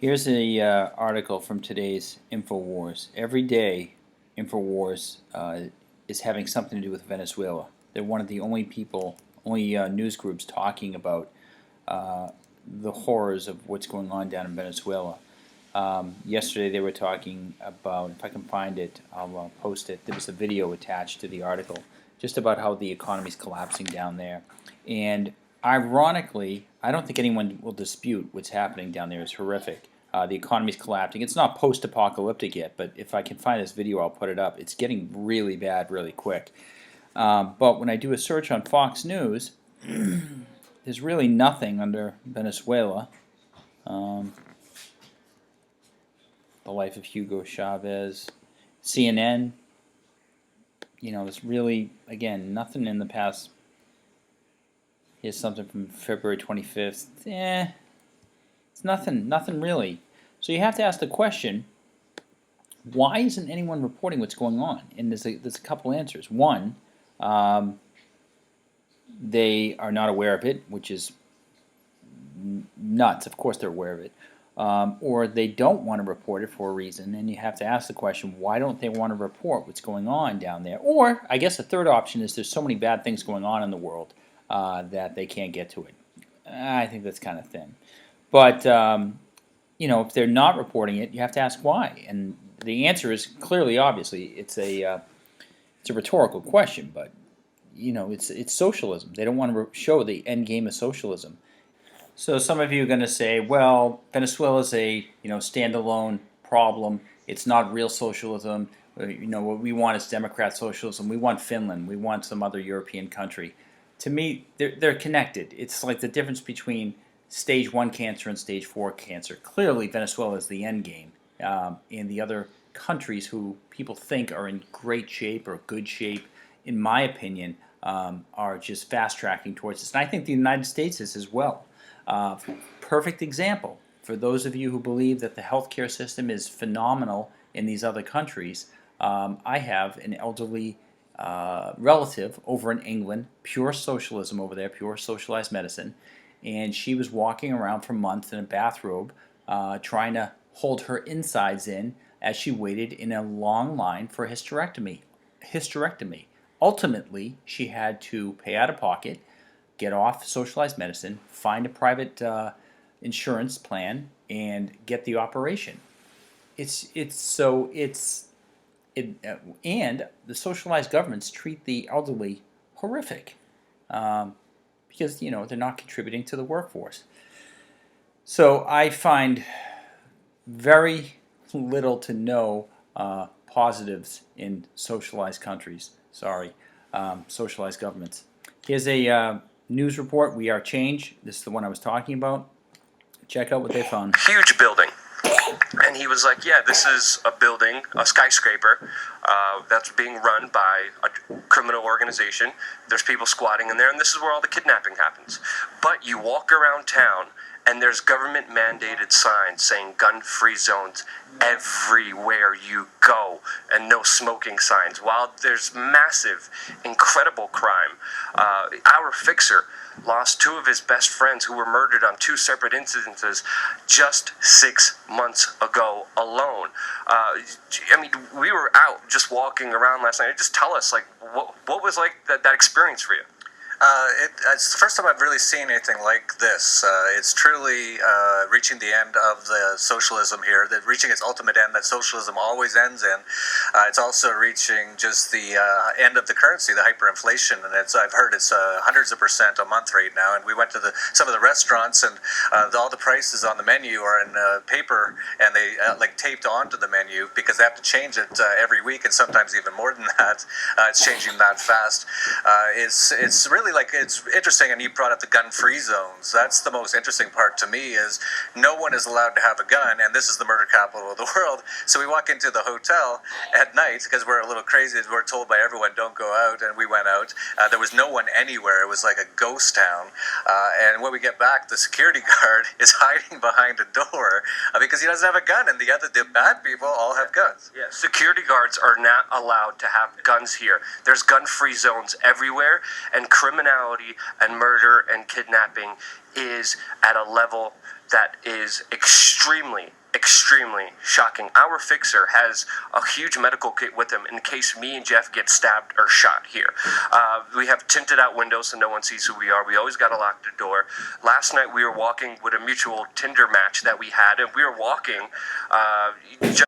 Here's a article from today's InfoWars. Every day, InfoWars is having something to do with Venezuela. They're one of the only news groups talking about the horrors of what's going on down in Venezuela. Yesterday they were talking about, if I can find it, I'll post it. There was a video attached to the article just about how the economy's collapsing down there. And ironically, I don't think anyone will dispute what's happening down there is horrific. The economy's collapsing. It's not post-apocalyptic yet, but if I can find this video, I'll put it up. It's getting really bad really quick. But when I do a search on Fox News, there's really nothing under Venezuela. The Life of Hugo Chavez, CNN. There's really, again, nothing in the past. Here's something from February 25th. It's nothing really. So you have to ask the question, why isn't anyone reporting what's going on? And there's a couple answers. One, they are not aware of it, which is nuts. Of course they're aware of it. Or they don't want to report it for a reason, and you have to ask the question, why don't they want to report what's going on down there? Or, I guess the third option is there's so many bad things going on in the world that they can't get to it. I think that's kind of thin. But, if they're not reporting it, you have to ask why. And the answer is clearly, obviously, it's a rhetorical question, but, it's socialism. They don't want to show the end game of socialism. So some of you are going to say, well, Venezuela is a standalone problem. It's not real socialism. What we want is democrat socialism. We want Finland. We want some other European country. To me, they're connected. It's like the difference between stage 1 cancer and stage 4 cancer. Clearly, Venezuela is the end game. And the other countries who people think are in great shape or good shape, in my opinion, are just fast-tracking towards this. And I think the United States is as well. Perfect example for those of you who believe that the healthcare system is phenomenal in these other countries. I have an elderly relative over in England, pure socialism over there, pure socialized medicine, and she was walking around for months in a bathrobe trying to hold her insides in as she waited in a long line for a hysterectomy. Ultimately, she had to pay out of pocket, get off socialized medicine, find a private insurance plan, and get the operation. And the socialized governments treat the elderly horrific because they're not contributing to the workforce. So I find very little to no positives in socialized countries. Socialized governments. Here's a news report. We Are Change. This is the one I was talking about. Check out what they found. Huge building. And he was like, yeah, this is a building, a skyscraper, that's being run by a criminal organization. There's people squatting in there, and this is where all the kidnapping happens. But you walk around town, and there's government-mandated signs saying gun-free zones everywhere you go, and no smoking signs. While there's massive, incredible crime, our fixer lost 2 of his best friends who were murdered on 2 separate incidences just 6 months ago alone. We were out just walking around last night. Just tell us, what was that experience for you? It's the first time I've really seen anything like this. It's truly reaching the end of the socialism here, reaching its ultimate end that socialism always ends in. It's also reaching just the end of the currency, the hyperinflation, and I've heard it's hundreds of percent a month right now. And we went to some of the restaurants, and all the prices on the menu are in paper, and they taped onto the menu because they have to change it every week, and sometimes even more than that. It's changing that fast. It's really it's interesting, and you brought up the gun-free zones. That's the most interesting part to me, is no one is allowed to have a gun, and this is the murder capital of the world. So we walk into the hotel at night, because we're a little crazy, we're told by everyone, don't go out, and we went out. There was no one anywhere. It was like a ghost town. And when we get back, the security guard is hiding behind a door because he doesn't have a gun, and the bad people all have guns. Yeah, security guards are not allowed to have guns here. There's gun-free zones everywhere, and criminals criminality and murder and kidnapping is at a level that is extremely shocking. Our fixer has a huge medical kit with him in case me and Jeff get stabbed or shot here. We have tinted out windows so no one sees who we are. We always got to lock the door. Last night we were walking with a mutual Tinder match that we had, and we were walking just